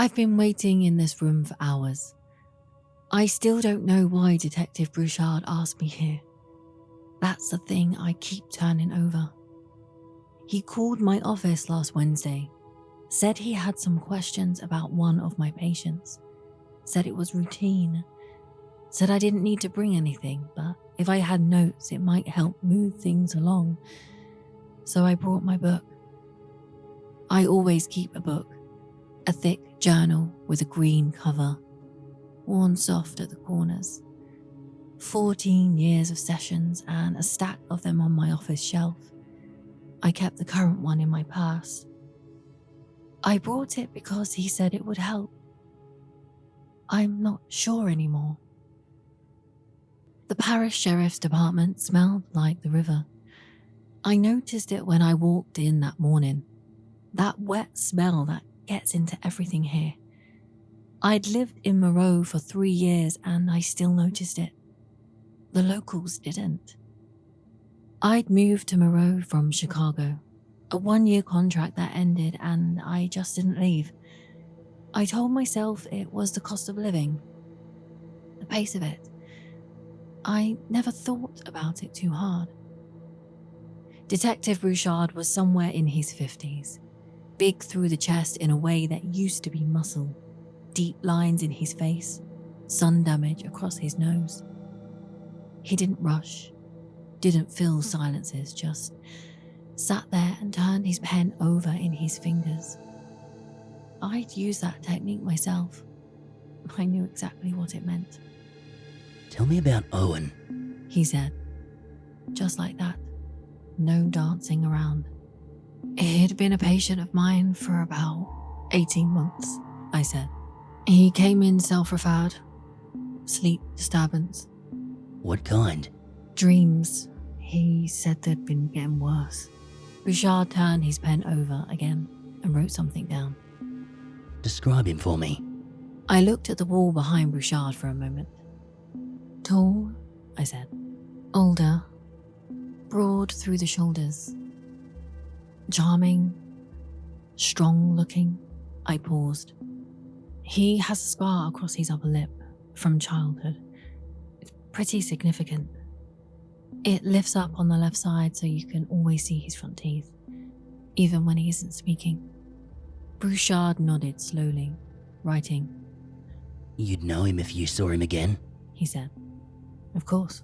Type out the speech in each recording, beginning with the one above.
I've been waiting in this room for hours. I still don't know why Detective Broussard asked me here. That's the thing I keep turning over. He called my office last Wednesday, said he had some questions about one of my patients, said it was routine, said I didn't need to bring anything, but if I had notes it might help move things along. So I brought my book. I always keep a book, a thick journal with a green cover, worn soft at the corners. 14 years of sessions and a stack of them on my office shelf. I kept the current one in my purse. I brought it because he said it would help. I'm not sure anymore. The parish sheriff's department smelled like the river. I noticed it when I walked in that morning. That wet smell that gets into everything here. I'd lived in Moreau for 3 years and I still noticed it. The locals didn't. I'd moved to Moreau from Chicago, a 1-year contract that ended and I just didn't leave. I told myself it was the cost of living, the pace of it. I never thought about it too hard. Detective Broussard was somewhere in his 50s, big through the chest in a way that used to be muscle, deep lines in his face, sun damage across his nose. He didn't rush, didn't fill silences, just sat there and turned his pen over in his fingers. I'd used that technique myself. I knew exactly what it meant. Tell me about Owen, he said, just like that, no dancing around. He'd been a patient of mine for about 18 months, I said. He came in self-referred, sleep disturbance. What kind? Dreams. He said they'd been getting worse. Broussard turned his pen over again and wrote something down. Describe him for me. I looked at the wall behind Broussard for a moment. Tall, I said. Older. Broad through the shoulders. Charming. Strong looking. I paused. He has a scar across his upper lip from childhood. It's pretty significant. It lifts up on the left side so you can always see his front teeth, even when he isn't speaking. Broussard nodded slowly, writing. You'd know him if you saw him again? He said. Of course.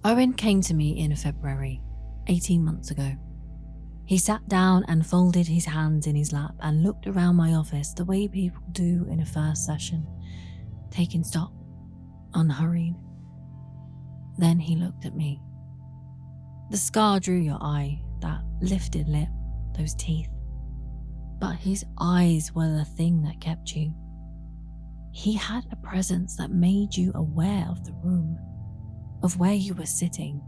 Owen came to me in February, 18 months ago. He sat down and folded his hands in his lap and looked around my office the way people do in a first session, taking stock, unhurried. Then he looked at me. The scar drew your eye, that lifted lip, those teeth. But his eyes were the thing that kept you. He had a presence that made you aware of the room, of where you were sitting,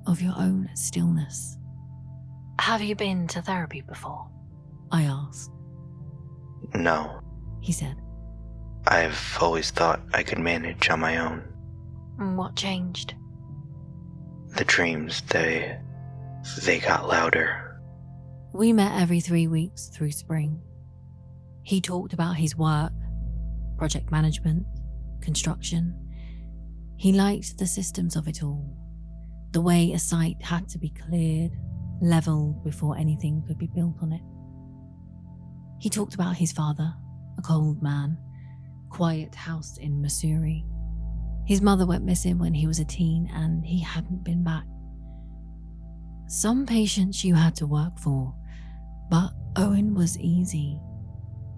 of your own stillness. Have you been to therapy before? I asked. No. He said. I've always thought I could manage on my own. What changed? The dreams, they got louder. We met every 3 weeks through spring. He talked about his work, project management, construction. He liked the systems of it all, the way a site had to be cleared, leveled before anything could be built on it. He talked about his father, a cold man, quiet house in Missouri. His mother went missing when he was a teen and he hadn't been back. Some patients you had to work for, but Owen was easy.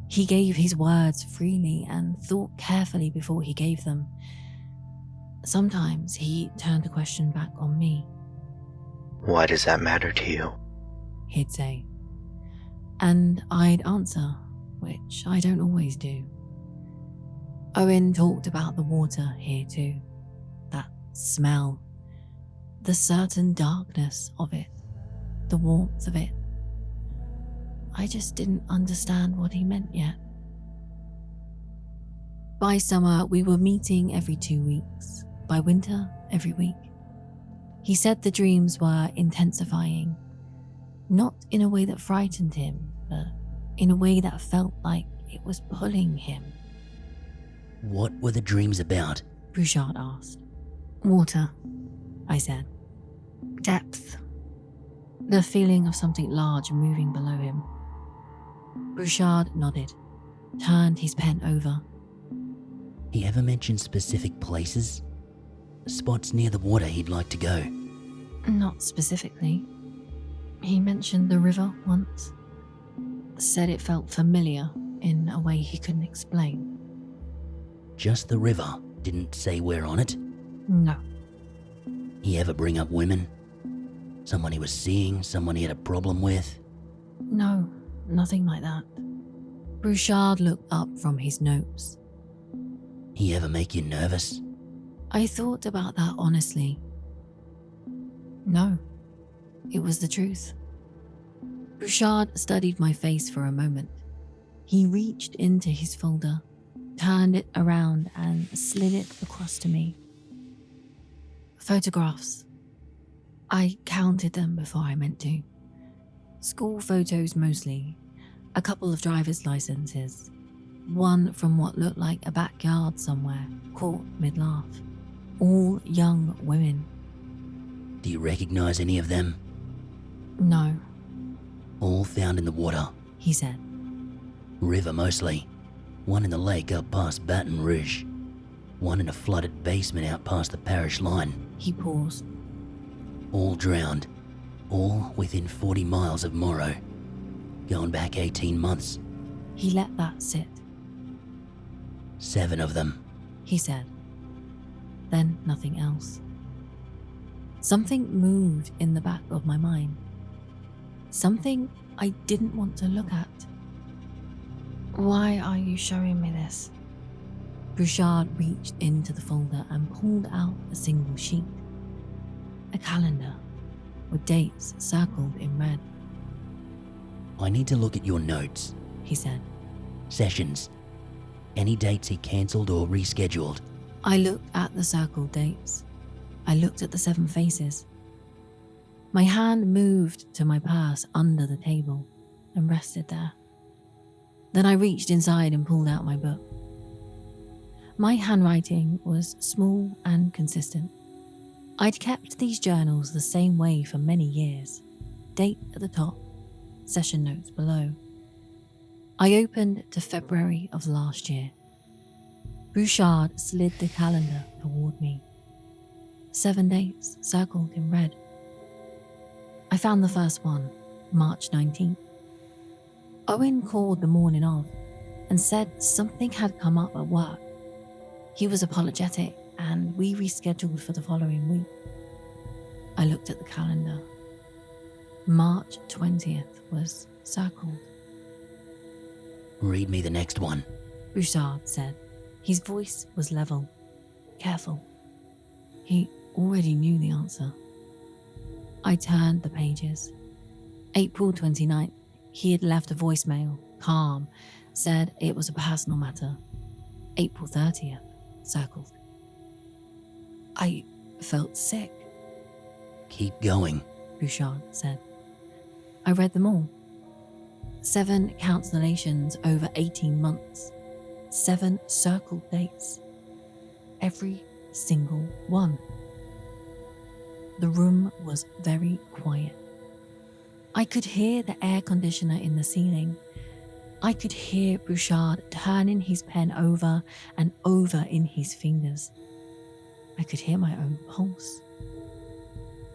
He gave his words freely and thought carefully before he gave them. Sometimes he turned the question back on me. Why does that matter to you? He'd say. And I'd answer, which I don't always do. Owen talked about the water here too. That smell. The certain darkness of it. The warmth of it. I just didn't understand what he meant yet. By summer, we were meeting every 2 weeks. By winter, every week. He said the dreams were intensifying. Not in a way that frightened him, but in a way that felt like it was pulling him. What were the dreams about? Broussard asked. Water, I said. Depth. The feeling of something large moving below him. Broussard nodded, turned his pen over. He ever mentioned specific places? Spots near the water he'd like to go? Not specifically. He mentioned the river once. Said it felt familiar in a way he couldn't explain. Just the river, didn't say where on it? No. He ever bring up women? Someone he was seeing, someone he had a problem with? No, nothing like that. Broussard looked up from his notes. He ever make you nervous? I thought about that honestly. No, it was the truth. Broussard studied my face for a moment. He reached into his folder, turned it around and slid it across to me. Photographs. I counted them before I meant to. School photos mostly, a couple of driver's licenses, one from what looked like a backyard somewhere, caught mid-laugh. All young women. Do you recognize any of them? No, All found in the water. he said. River mostly. One in the lake up past Baton Rouge. One in a flooded basement out past the parish line. He paused. All drowned. All within 40 miles of Morrow. Going back 18 months. He let that sit. 7 of them. He said. Then nothing else. Something moved in the back of my mind. Something I didn't want to look at. Why are you showing me this? Broussard reached into the folder and pulled out a single sheet. A calendar with dates circled in red. I need to look at your notes. He said. Sessions. Any dates he cancelled or rescheduled. I looked at the circled dates. I looked at the 7 faces. My hand moved to my purse under the table and rested there. Then I reached inside and pulled out my book. My handwriting was small and consistent. I'd kept these journals the same way for many years. Date at the top, session notes below. I opened to February of last year. Broussard slid the calendar toward me. 7 dates circled in red. I found the first one, March 19th. Owen called the morning of and said something had come up at work. He was apologetic and we rescheduled for the following week. I looked at the calendar. March 20th was circled. Read me the next one. Broussard said. His voice was level, careful. He already knew the answer. I turned the pages. April 29th, he had left a voicemail, calm, said it was a personal matter. April 30th, circled. I felt sick, Keep going. Broussard said. I read them all. 7 cancellations over 18 months. 7 circled dates. Every single one. The room was very quiet. I could hear the air conditioner in the ceiling. I could hear Broussard turning his pen over and over in his fingers. I could hear my own pulse.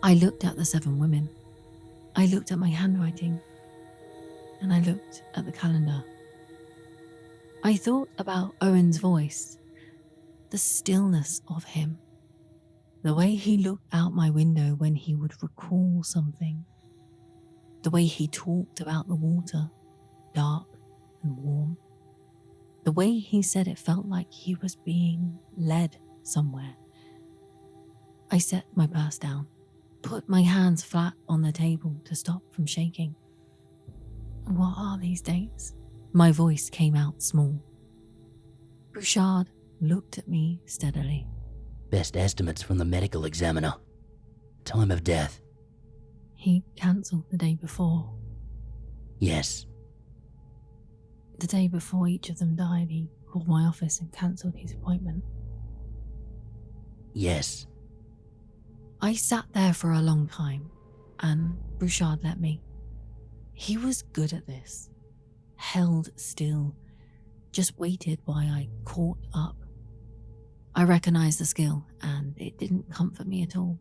I looked at the 7 women. I looked at my handwriting. And I looked at the calendar. I thought about Owen's voice, the stillness of him, the way he looked out my window when he would recall something, the way he talked about the water, dark and warm, the way he said it felt like he was being led somewhere. I set my purse down, put my hands flat on the table to stop from shaking. What are these dates? My voice came out small. Broussard looked at me steadily. Best estimates from the medical examiner. Time of death. He cancelled the day before. Yes. The day before each of them died, he called my office and cancelled his appointment. Yes. I sat there for a long time, and Broussard let me. He was good at this. Held still, just waited while I caught up. I recognized the skill, and it didn't comfort me at all.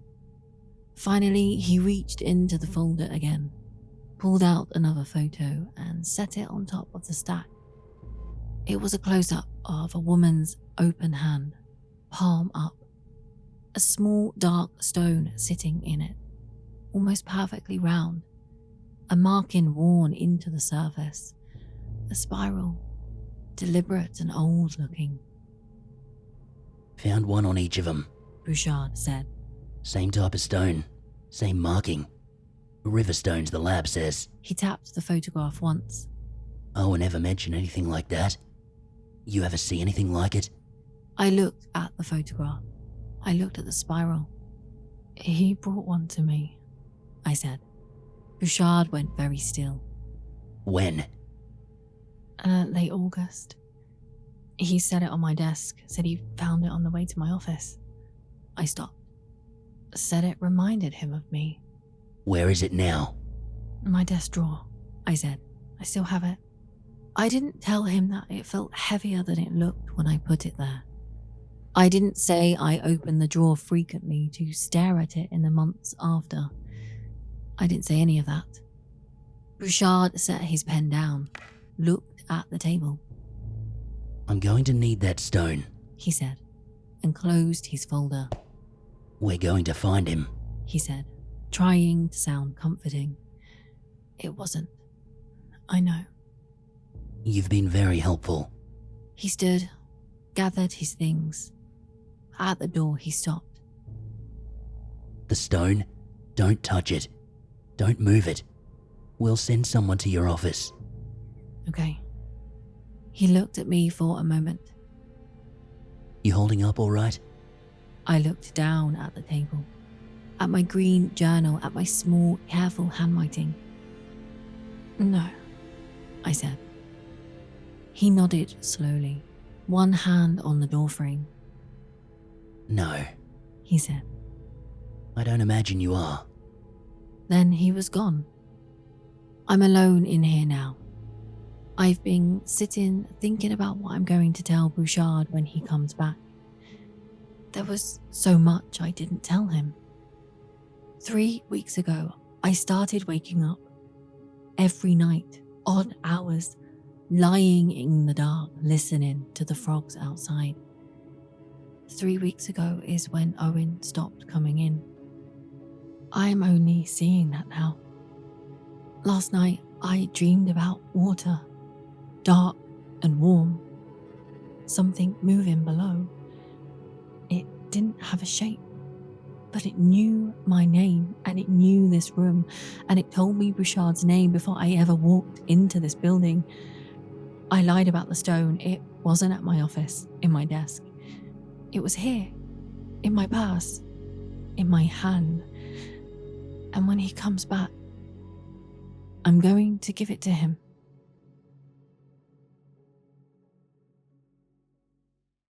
Finally, he reached into the folder again, pulled out another photo, and set it on top of the stack. It was a close-up of a woman's open hand, palm up, a small dark stone sitting in it, almost perfectly round, a marking worn into the surface, a spiral, deliberate and old-looking. Found one on each of them. Broussard said. Same type of stone, same marking. River stones, the lab says. He tapped the photograph once. Owen ever mention anything like that? You ever see anything like it? I looked at the photograph. I looked at the spiral. He brought one to me, I said. Broussard went very still. When? Late August. He set it on my desk, said he found it on the way to my office. I stopped. Said it reminded him of me. Where is it now? My desk drawer, I said. I still have it. I didn't tell him that it felt heavier than it looked when I put it there. I didn't say I opened the drawer frequently to stare at it in the months after. I didn't say any of that. Broussard set his pen down, looked at the table. I'm going to need that stone, he said, and closed his folder. We're going to find him, he said, trying to sound comforting. It wasn't. I know. You've been very helpful. He stood, gathered his things. At the door, he stopped. The stone? Don't touch it. Don't move it. We'll send someone to your office. Okay. He looked at me for a moment. You holding up all right? I looked down at the table, at my green journal, at my small, careful handwriting. No, I said. He nodded slowly, one hand on the doorframe. No, he said. I don't imagine you are. Then he was gone. I'm alone in here now. I've been sitting thinking about what I'm going to tell Broussard when he comes back. There was so much I didn't tell him. 3 weeks ago, I started waking up every night, odd hours, lying in the dark, listening to the frogs outside. 3 weeks ago is when Owen stopped coming in. I am only seeing that now. Last night, I dreamed about water, dark and warm, something moving below. It didn't have a shape, but it knew my name, and it knew this room, and it told me Broussard's name before I ever walked into this building. I lied about the stone. It wasn't at my office, in my desk. It was here, in my purse, in my hand. And when he comes back, I'm going to give it to him.